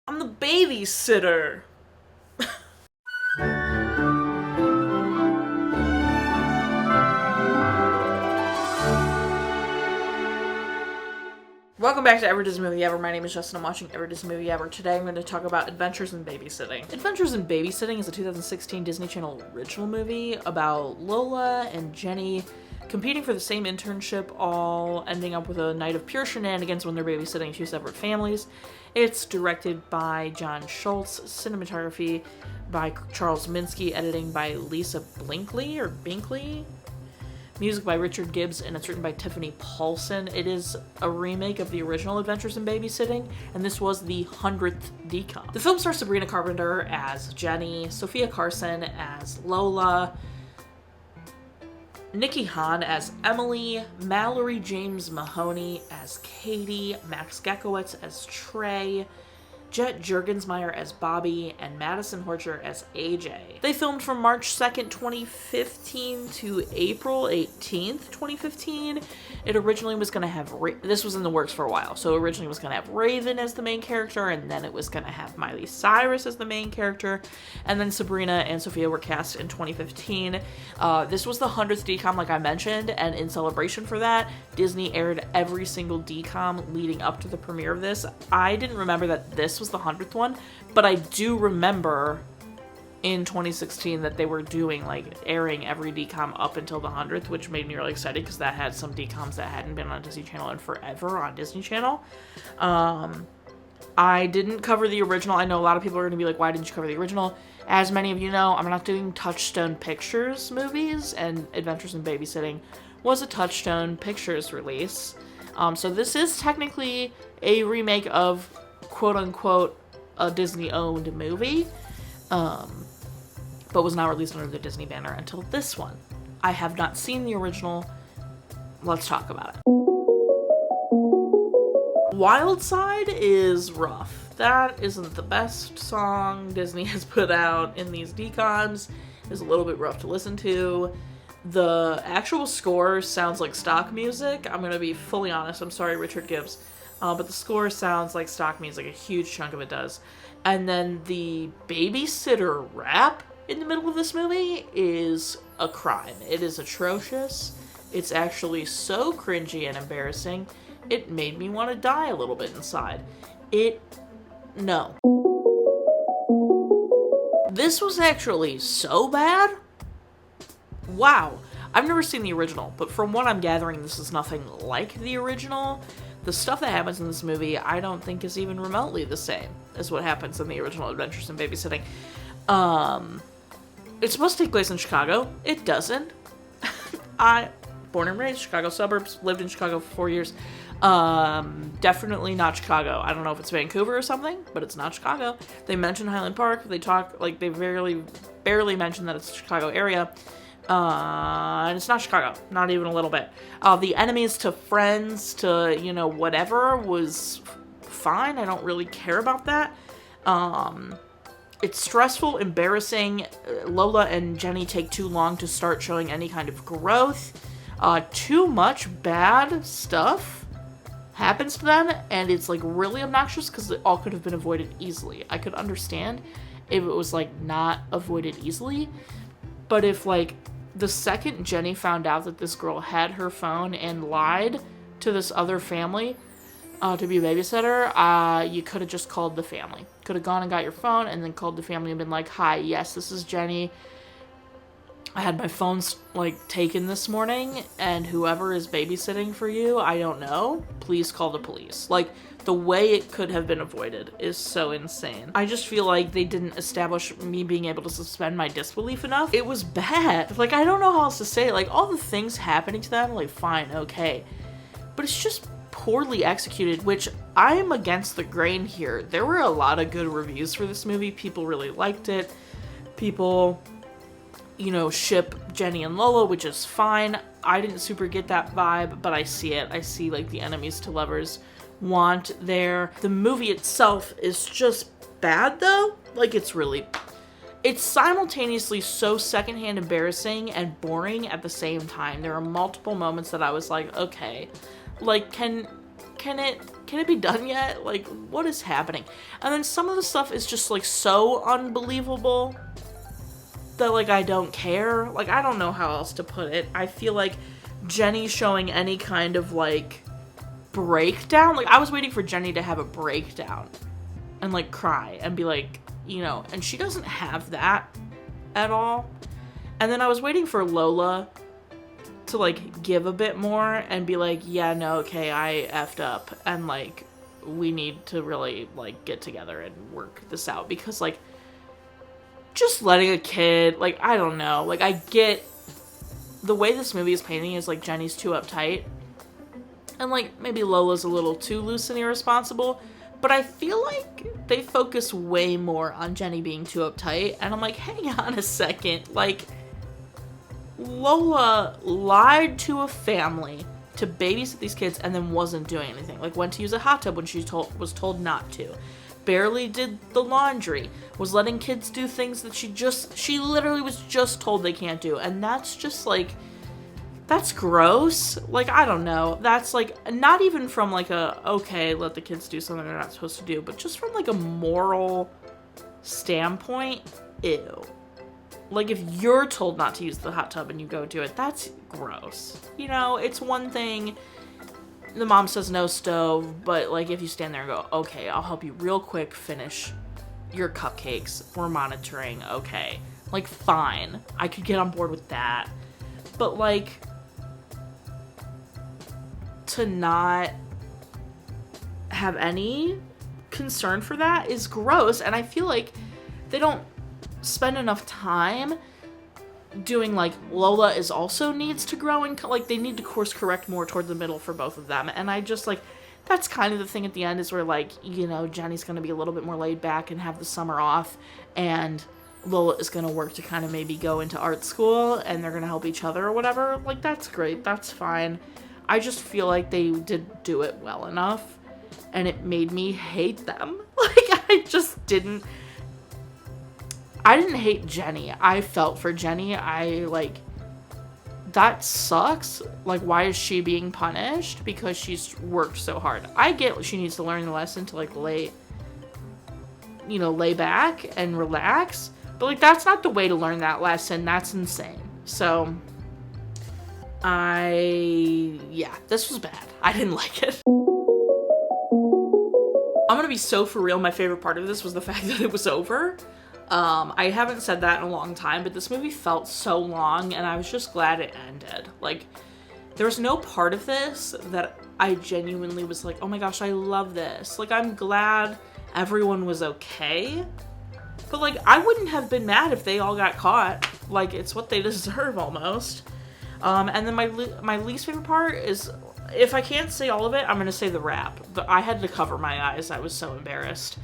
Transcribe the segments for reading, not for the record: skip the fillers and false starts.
I'm the babysitter. Welcome back to Every Disney Movie Ever. My name is Jess and I'm watching Every Disney Movie Ever. Today I'm going to talk about Adventures in Babysitting. Adventures in Babysitting is a 2016 Disney Channel original movie about Lola and Jenny competing for the same internship, all ending up with a night of pure shenanigans when they're babysitting two separate families. It's directed by John Schultz, cinematography by Charles Minsky, editing by Lisa Binkley. Music by Richard Gibbs, and it's written by Tiffany Paulsen. It is a remake of the original Adventures in Babysitting, and this was the 100th decom. The film stars Sabrina Carpenter as Jenny, Sofia Carson as Lola, Nikki Hahn as Emily, Mallory James Mahoney as Katie, Max Gecowets as Trey, Jurgensmeyer as Bobby, and Madison Horcher as AJ. They filmed from March 2nd, 2015 to April 18th, 2015. It originally was going to have, this was in the works for a while, so originally it was going to have Raven as the main character, and then it was going to have Miley Cyrus as the main character, and then Sabrina and Sofia were cast in 2015. This was the 100th decom, like I mentioned, and in celebration for that, Disney aired every single decom leading up to the premiere of this. I didn't remember that this was the 100th one, but I do remember in 2016 that they were doing, like, airing every decom up until the 100th, which made me really excited because that had some decoms that hadn't been on Disney Channel in forever on Disney Channel. I didn't cover the original. I know a lot of people are going to be like, why didn't you cover the original? As many of you know, I'm not doing Touchstone Pictures movies, and Adventures in Babysitting was a Touchstone Pictures release. So this is technically a remake of quote-unquote a Disney-owned movie, but was not released under the Disney banner until this one. I have not seen the original. Let's talk about it. Wild Side is rough. That isn't the best song Disney has put out in these decoms. It's a little bit rough to listen to. The actual score sounds like stock music. I'm gonna be fully honest. I'm sorry, Richard Gibbs. But the score sounds like stock music. A huge chunk of it does. And then the babysitter rap in the middle of this movie is a crime. It is atrocious. It's actually so cringy and embarrassing. It made me want to die a little bit inside. No. This was actually so bad. Wow. I've never seen the original, but from what I'm gathering, this is nothing like the original. The stuff that happens in this movie, I don't think is even remotely the same as what happens in the original Adventures in Babysitting. It's supposed to take place in Chicago. It doesn't. Born and raised, Chicago suburbs, lived in Chicago for 4 years. Definitely not Chicago. I don't know if it's Vancouver or something, but it's not Chicago. They mention Highland Park. They talk, like, they barely mention that it's the Chicago area. And it's not Chicago, not even a little bit. The enemies to friends to, whatever was fine. I don't really care about that. It's stressful, embarrassing. Lola and Jenny take too long to start showing any kind of growth. Too much bad stuff happens to them, and it's, like, really obnoxious because it all could have been avoided easily. I could understand if it was, like, not avoided easily, but if, like, the second Jenny found out that this girl had her phone and lied to this other family to be a babysitter, you could have just called the family. Could have gone and got your phone and then called the family and been like, hi, yes, this is Jenny. I had my phone, like, taken this morning, and whoever is babysitting for you, I don't know, please call the police. Like, the way it could have been avoided is so insane. I just feel like they didn't establish me being able to suspend my disbelief enough. It was bad. Like, I don't know how else to say it. Like, all the things happening to them, like, fine, okay. But it's just poorly executed, which I'm against the grain here. There were a lot of good reviews for this movie. People really liked it. People, ship Jenny and Lola, which is fine. I didn't super get that vibe, but I see it. I see, like, the enemies to lovers want there. The movie itself is just bad, though. Like, it's simultaneously so secondhand embarrassing and boring at the same time. There are multiple moments that I was like, okay, like, can can it be done yet? Like, what is happening? And then some of the stuff is just, like, so unbelievable that, like, I don't care. Like, I don't know how else to put it. I feel like Jenny showing any kind of, like, breakdown. Like, I was waiting for Jenny to have a breakdown and, like, cry and be like, you know, and she doesn't have that at all. And then I was waiting for Lola to, like, give a bit more and be like, yeah, no, okay, I effed up, and, like, we need to really, like, get together and work this out, because, like, just letting a kid, like, I don't know, like, I get the way this movie is painting is, like, Jenny's too uptight, and, like, maybe Lola's a little too loose and irresponsible, but I feel like they focus way more on Jenny being too uptight, and I'm like, hang on a second, like, Lola lied to a family to babysit these kids and then wasn't doing anything. Like, went to use a hot tub when she was told not to. Barely did the laundry. Was letting kids do things that she literally was just told they can't do. And that's just, like, that's gross. Like, I don't know. That's, like, not even from, like, okay, let the kids do something they're not supposed to do, but just from, like, a moral standpoint, ew. Like, if you're told not to use the hot tub and you go do it, that's gross. You know, it's one thing, the mom says no stove, but, like, if you stand there and go, okay, I'll help you real quick finish your cupcakes, we're monitoring, okay. Like, fine. I could get on board with that. But, like, to not have any concern for that is gross, and I feel like they don't spend enough time doing, like, Lola is also needs to grow, and, like, they need to course correct more toward the middle for both of them. And I just, like, that's kind of the thing at the end, is where, like, you know, Jenny's gonna be a little bit more laid back and have the summer off, and Lola is gonna work to kind of maybe go into art school, and they're gonna help each other or whatever. Like, that's great, that's fine. I just feel like they did do it well enough, and it made me hate them. Like, I didn't hate Jenny. I felt for Jenny. Like, that sucks. Like, why is she being punished? Because she's worked so hard. I get she needs to learn the lesson to, like, lay back and relax. But, like, that's not the way to learn that lesson. That's insane. So, this was bad. I didn't like it. I'm gonna be so for real. My favorite part of this was the fact that it was over. I haven't said that in a long time, but this movie felt so long, and I was just glad it ended. Like, there was no part of this that I genuinely was like, oh my gosh, I love this. Like, I'm glad everyone was okay, but, like, I wouldn't have been mad if they all got caught. Like, it's what they deserve, almost. And then my least favorite part is, if I can't say all of it, I'm gonna say the rap. But I had to cover my eyes. I was so embarrassed.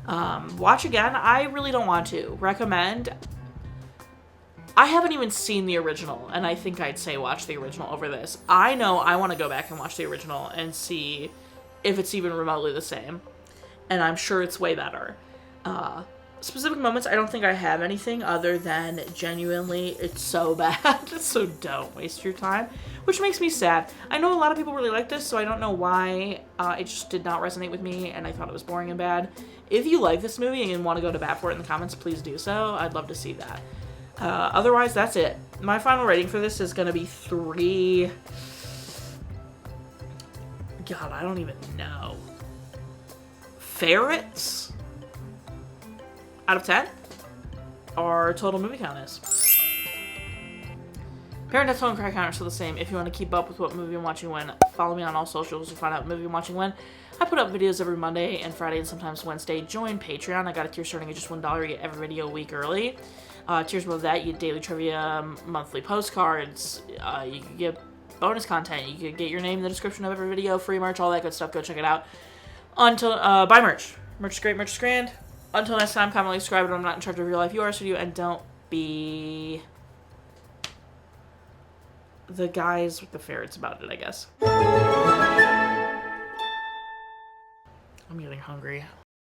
Watch again. I really don't want to. Recommend. I haven't even seen the original, and I think I'd say watch the original over this. I know I want to go back and watch the original and see if it's even remotely the same. And I'm sure it's way better. Specific moments, I don't think I have anything other than genuinely it's so bad, so don't waste your time, which makes me sad. I know a lot of people really like this, so I don't know why it just did not resonate with me, and I thought it was boring and bad. If you like this movie and want to go to bat for it in the comments, please do so. I'd love to see that. Otherwise, that's it. My final rating for this is going to be 3... God, I don't even know. Ferrets? Out of 10? Our total movie count is. Parent death toll and cry count are still the same. If you want to keep up with what movie I'm watching when, follow me on all socials to find out what movie I'm watching when. I put up videos every Monday and Friday and sometimes Wednesday. Join Patreon. I got a tier starting at just $1. You get every video a week early. Tiers above that, you get daily trivia, monthly postcards. You can get bonus content. You can get your name in the description of every video, free merch, all that good stuff. Go check it out. Buy merch. Merch is great. Merch is grand. Until next time, comment, like, subscribe, but I'm not in charge of your life. You are, so you, and don't be the guys with the ferrets about it, I guess. I'm getting hungry.